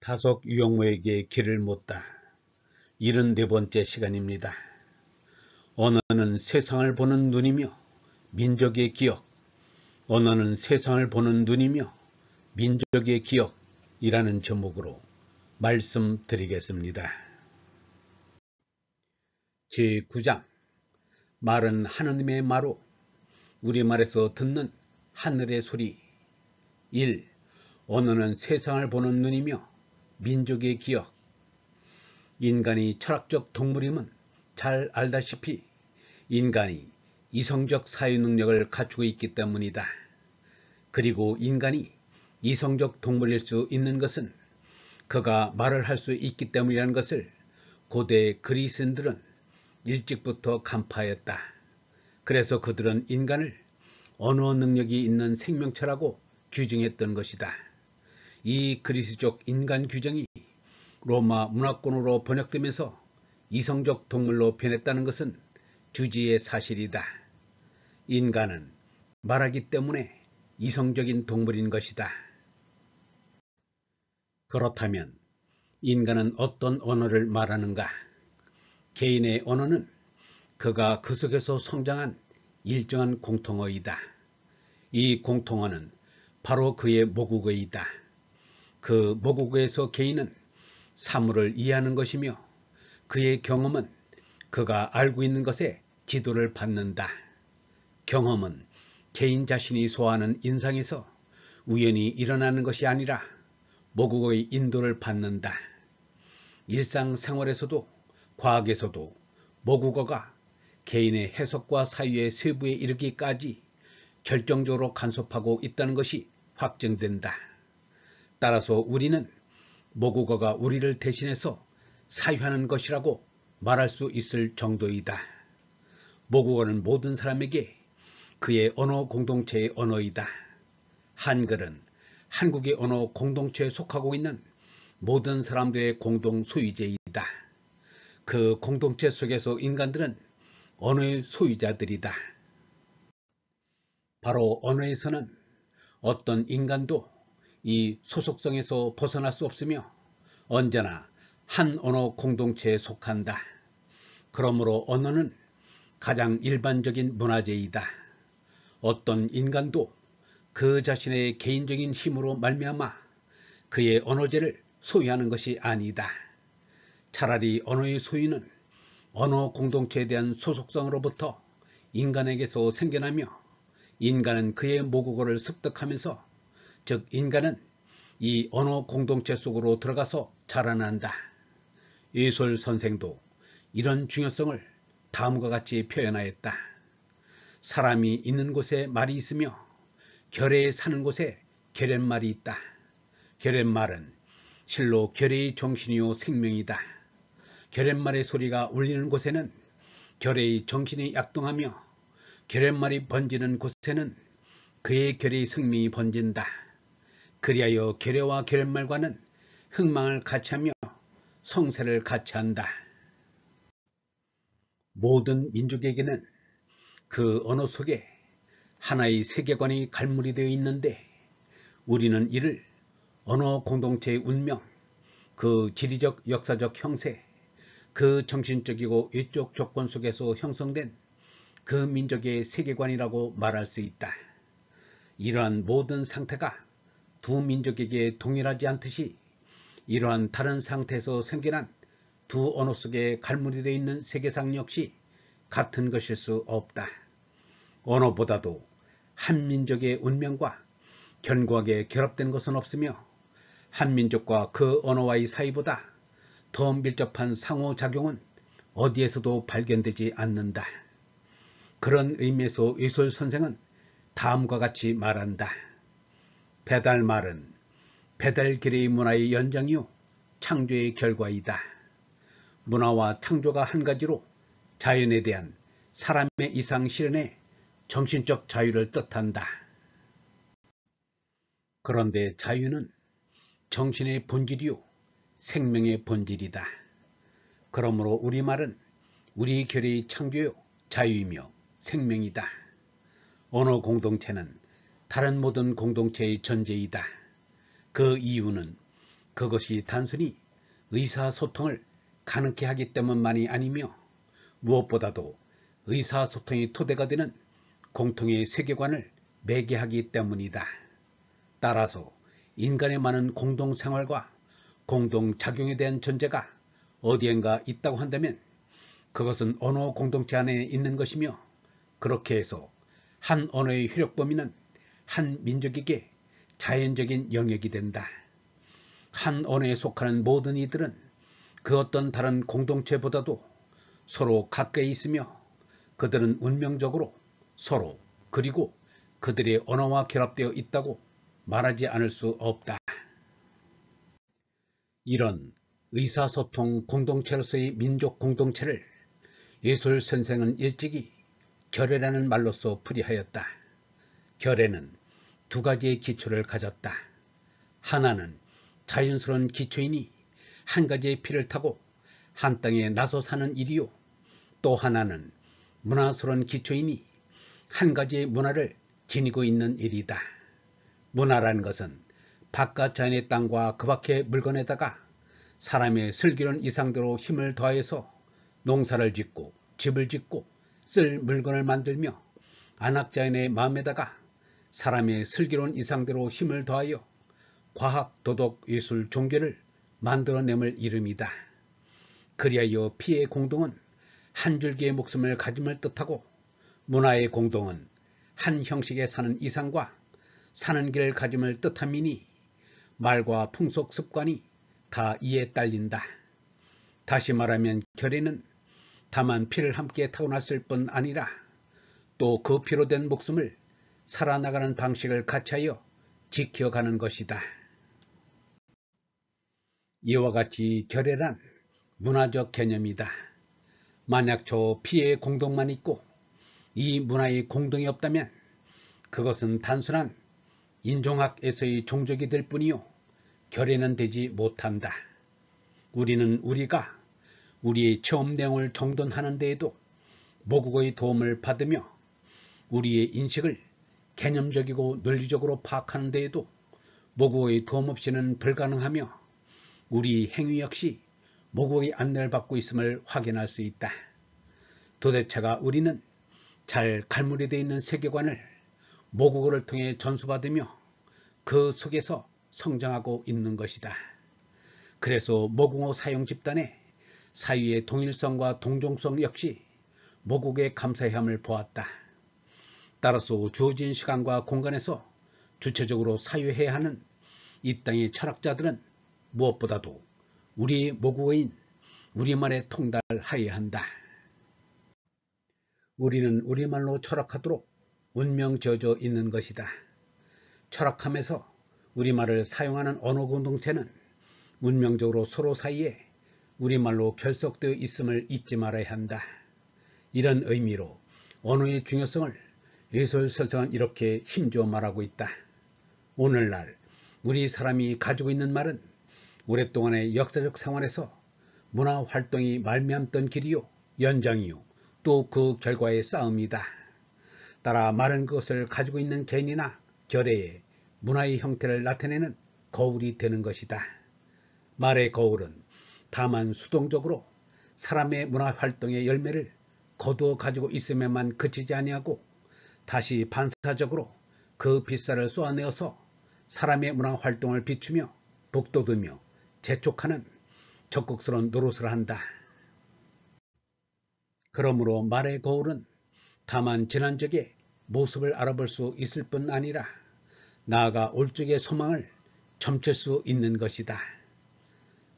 타석 유영모에게 길을 묻다. 74번째 시간입니다. 언어는 세상을 보는 눈이며 민족의 기억, 언어는 세상을 보는 눈이며 민족의 기억이라는 제목으로 말씀드리겠습니다. 제9장 말은 하느님의 마로 우리말에서 듣는 하늘의 소리. 1. 언어는 세상을 보는 눈이며 민족의 기억. 인간이 철학적 동물임은 잘 알다시피 인간이 이성적 사유 능력을 갖추고 있기 때문이다. 그리고 인간이 이성적 동물일 수 있는 것은 그가 말을 할 수 있기 때문이라는 것을 고대 그리스인들은 일찍부터 간파했다. 그래서 그들은 인간을 언어 능력이 있는 생명체라고 규정했던 것이다. 이 그리스적 인간 규정이 로마 문화권으로 번역되면서 이성적 동물로 변했다는 것은 주지의 사실이다. 인간은 말하기 때문에 이성적인 동물인 것이다. 그렇다면 인간은 어떤 언어를 말하는가? 개인의 언어는 그가 그 속에서 성장한 일정한 공통어이다. 이 공통어는 바로 그의 모국어이다. 그 모국어에서 개인은 사물을 이해하는 것이며 그의 경험은 그가 알고 있는 것에 지도를 받는다. 경험은 개인 자신이 소화하는 인상에서 우연히 일어나는 것이 아니라 모국어의 인도를 받는다. 일상생활에서도 과학에서도 모국어가 개인의 해석과 사유의 세부에 이르기까지 결정적으로 간섭하고 있다는 것이 확정된다. 따라서 우리는 모국어가 우리를 대신해서 사유하는 것이라고 말할 수 있을 정도이다. 모국어는 모든 사람에게 그의 언어 공동체의 언어이다. 한글은 한국의 언어 공동체에 속하고 있는 모든 사람들의 공동 소유제이다. 그 공동체 속에서 인간들은 언어의 소유자들이다. 바로 언어에서는 어떤 인간도 이 소속성에서 벗어날 수 없으며 언제나 한 언어 공동체에 속한다. 그러므로 언어는 가장 일반적인 문화재이다. 어떤 인간도 그 자신의 개인적인 힘으로 말미암아 그의 언어재를 소유하는 것이 아니다. 차라리 언어의 소유는 언어 공동체에 대한 소속성으로부터 인간에게서 생겨나며 인간은 그의 모국어를 습득하면서, 즉 인간은 이 언어 공동체 속으로 들어가서 자라난다. 예술 선생도 이런 중요성을 다음과 같이 표현하였다. 사람이 있는 곳에 말이 있으며 결의에 사는 곳에 결의말이 있다. 결의말은 실로 결의의 정신이요 생명이다. 결의말의 소리가 울리는 곳에는 결의의 정신이 약동하며 결의말이 번지는 곳에는 그의 결의의 생명이 번진다. 그리하여 결의와 결의말과는 흥망을 같이하며 성세를 같이한다. 모든 민족에게는 그 언어 속에 하나의 세계관이 갈무리 되어 있는데 우리는 이를 언어 공동체의 운명, 그 지리적 역사적 형세, 그 정신적이고 외적 조건 속에서 형성된 그 민족의 세계관이라고 말할 수 있다. 이러한 모든 상태가 두 민족에게 동일하지 않듯이 이러한 다른 상태에서 생겨난 두 언어 속에 갈무리 되어 있는 세계상 역시 같은 것일 수 없다. 언어보다도 한 민족의 운명과 견고하게 결합된 것은 없으며 한 민족과 그 언어와의 사이보다 더 밀접한 상호작용은 어디에서도 발견되지 않는다. 그런 의미에서 예술 선생은 다음과 같이 말한다. 배달말은 배달결의 문화의 연장이요 창조의 결과이다. 문화와 창조가 한 가지로 자연에 대한 사람의 이상 실현의 정신적 자유를 뜻한다. 그런데 자유는 정신의 본질이요 생명의 본질이다. 그러므로 우리말은 우리 결의 창조요 자유이며 생명이다. 언어 공동체는 다른 모든 공동체의 전제이다. 그 이유는 그것이 단순히 의사소통을 가능케 하기 때문만이 아니며 무엇보다도 의사소통의 토대가 되는 공통의 세계관을 매개하기 때문이다. 따라서 인간의 많은 공동생활과 공동작용에 대한 존재가 어디엔가 있다고 한다면 그것은 언어 공동체 안에 있는 것이며, 그렇게 해서 한 언어의 효력 범위는 한 민족에게 자연적인 영역이 된다. 한 언어에 속하는 모든 이들은 그 어떤 다른 공동체보다도 서로 가까이 있으며 그들은 운명적으로 서로 그리고 그들의 언어와 결합되어 있다고 말하지 않을 수 없다. 이런 의사소통 공동체로서의 민족 공동체를 예술 선생은 일찍이 결례라는 말로서 풀이하였다. 결례는 두 가지의 기초를 가졌다. 하나는 자연스러운 기초이니 한 가지의 피를 타고 한 땅에 나서 사는 일이요, 또 하나는 문화스러운 기초이니 한 가지의 문화를 지니고 있는 일이다. 문화라는 것은 바깥 자연의 땅과 그 밖의 물건에다가 사람의 슬기로운 이상대로 힘을 더하여서 농사를 짓고 집을 짓고 쓸 물건을 만들며 안악자연의 마음에다가 사람의 슬기로운 이상대로 힘을 더하여 과학, 도덕, 예술, 종교를 만들어냄을 이름이다. 그리하여 피의 공동은 한 줄기의 목숨을 가짐을 뜻하고 문화의 공동은 한 형식에 사는 이상과 사는 길을 가짐을 뜻함이니 말과 풍속 습관이 다 이에 딸린다. 다시 말하면 결례는 다만 피를 함께 타고났을 뿐 아니라 또 그 피로 된 목숨을 살아나가는 방식을 같이하여 지켜가는 것이다. 이와 같이 결례란 문화적 개념이다. 만약 저 피의 공동만 있고 이 문화의 공동이 없다면 그것은 단순한 인종학에서의 종족이 될 뿐이요 결례는 되지 못한다. 우리는 우리가 우리의 체험 내용을 정돈하는 데에도 모국어의 도움을 받으며 우리의 인식을 개념적이고 논리적으로 파악하는 데에도 모국어의 도움 없이는 불가능하며 우리 행위 역시 모국어의 안내를 받고 있음을 확인할 수 있다. 도대체가 우리는 잘 갈무리되어 있는 세계관을 모국어를 통해 전수받으며 그 속에서 성장하고 있는 것이다. 그래서 모국어 사용 집단의 사유의 동일성과 동종성 역시 모국에 감사해야 함을 보았다. 따라서 주어진 시간과 공간에서 주체적으로 사유해야 하는 이 땅의 철학자들은 무엇보다도 우리의 모국어인 우리말에 통달하여야 한다. 우리는 우리말로 철학하도록 운명 지어져 있는 것이다. 철학하면서 우리말을 사용하는 언어 공동체는 운명적으로 서로 사이에 우리말로 결속되어 있음을 잊지 말아야 한다. 이런 의미로 언어의 중요성을 예술 선생은 이렇게 힘주어 말하고 있다. 오늘날 우리 사람이 가지고 있는 말은 오랫동안의 역사적 생활에서 문화활동이 말미암던 길이요 연장이요 또 그 결과의 싸움이다. 따라 말은 그것을 가지고 있는 개인이나 결례의 문화의 형태를 나타내는 거울이 되는 것이다. 말의 거울은 다만 수동적으로 사람의 문화활동의 열매를 거두어 가지고 있음에만 그치지 아니하고 다시 반사적으로 그 빛살을 쏘아내어서 사람의 문화활동을 비추며 북돋으며 재촉하는 적극스러운 노릇을 한다. 그러므로 말의 거울은 다만 지난 적의 모습을 알아볼 수 있을 뿐 아니라 나아가 올 적의 소망을 점칠 수 있는 것이다.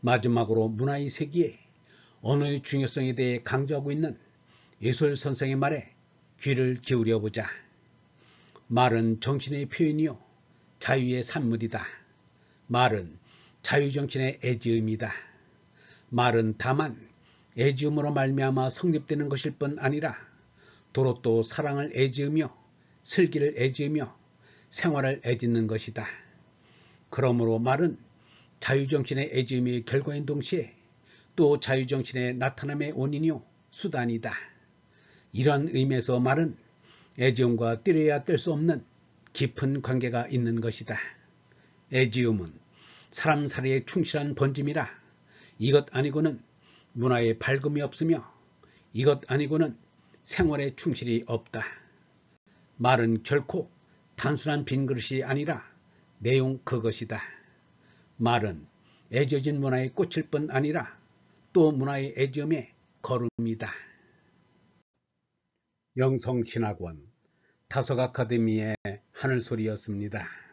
마지막으로 문화의 세계에 언어의 중요성에 대해 강조하고 있는 예술 선생의 말에 귀를 기울여보자. 말은 정신의 표현이요 자유의 산물이다. 말은 자유정신의 애지음이다. 말은 다만 애지음으로 말미암아 성립되는 것일 뿐 아니라 도로 또 사랑을 애지으며 슬기를 애지으며 생활을 애짓는 것이다. 그러므로 말은 자유정신의 애지음의 결과인 동시에 또 자유정신의 나타남의 원인이요 수단이다. 이러한 의미에서 말은 애지음과 떼려야 뗄 수 없는 깊은 관계가 있는 것이다. 애지음은 사람 살이에 충실한 번짐이라 이것 아니고는 문화에 밝음이 없으며 이것 아니고는 생활에 충실이 없다. 말은 결코 단순한 빈그릇이 아니라 내용 그것이다. 말은 애져진 문화의 꽃일 뿐 아니라 또 문화의 애지음의 걸음이다. 영성신학원 다속 아카데미의 하늘소리였습니다.